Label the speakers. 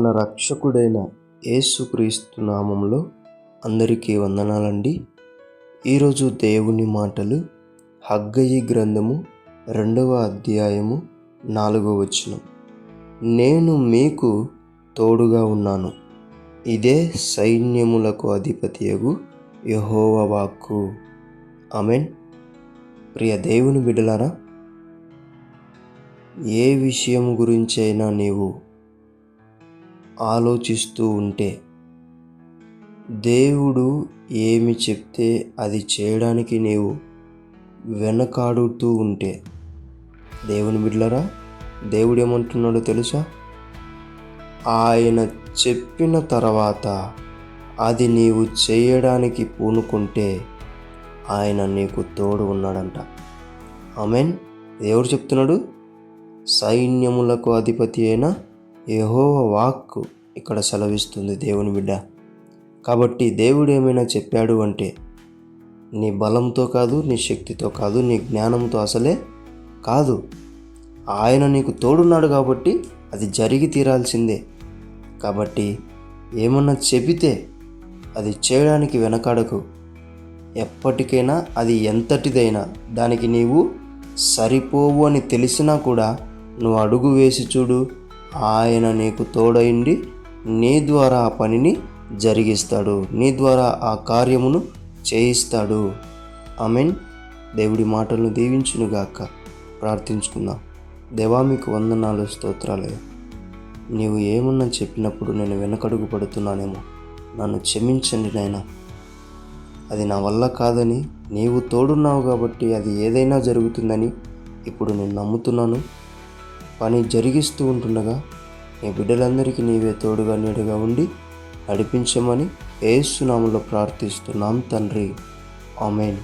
Speaker 1: మన రక్షకుడైన యేసుక్రీస్తు నామంలో అందరికీ వందనాలండి. ఈరోజు దేవుని మాటలు హగ్గయి గ్రంథము 2వ అధ్యాయము 4వ వచనం. నేను మీకు తోడుగా ఉన్నాను, ఇదే సైన్యములకు అధిపతియగు యెహోవా వాక్కు. ఆమేన్. ప్రియ దేవుని బిడ్డలారా, ఏ విషయం గురించైనా నీవు ఆలోచిస్తూ ఉంటే, దేవుడు ఏమి చెప్తే అది చేయడానికి నీవు వెనకాడుతూ ఉంటే, దేవుని బిడ్డలారా, దేవుడు ఏమంటున్నాడో తెలుసా? ఆయన చెప్పిన తర్వాత అది నీవు చేయడానికి పూనుకుంటే ఆయన నీకు తోడు ఉన్నాడంట. ఆమేన్. దేవుడు చెప్తున్నాడు, సైన్యములకు అధిపతి అయిన యెహోవా వాక్కు ఇక్కడ సెలవిస్తుంది దేవుని బిడ్డ. కాబట్టి దేవుడు ఏమైనా చెప్పాడు అంటే నీ బలంతో కాదు, నీ శక్తితో కాదు, నీ జ్ఞానంతో అసలే కాదు. ఆయన నీకు తోడున్నాడు కాబట్టి అది జరిగి తీరాల్సిందే. కాబట్టి ఏమన్నా చెబితే అది చేయడానికి వెనకాడకు. ఎప్పటికైనా అది ఎంతటిదైనా దానికి నీవు సరిపోవు అని తెలిసినా కూడా నువ్వు అడుగు వేసి చూడు. ఆయన నీకు తోడైండి నీ ద్వారా ఆ పనిని జరిగిస్తాడు, నీ ద్వారా ఆ కార్యమును చేయిస్తాడు. ఆమేన్. దేవుడి మాటలను దీవించునుగాక. ప్రార్థించుకుందాం. దేవా, మీకు వందనాలు, స్తోత్రాలయ్యా. నీవు ఏమన్నా చెప్పినప్పుడు నేను వెనకడుగు పడుతున్నానేమో, నన్ను క్షమించండి నాయనా. అది నా వల్ల కాదని, నీవు తోడున్నావు కాబట్టి అది ఏదైనా జరుగుతుందని ఇప్పుడు నేను నమ్ముతున్నాను. పని జరిగిస్తూ ఉంటుండగా నీ బిడ్డలందరికీ నీవే తోడుగా నీడగా ఉండి నడిపించమని యేసు నామములో ప్రార్థిస్తున్నాం తండ్రి. ఆమేన్.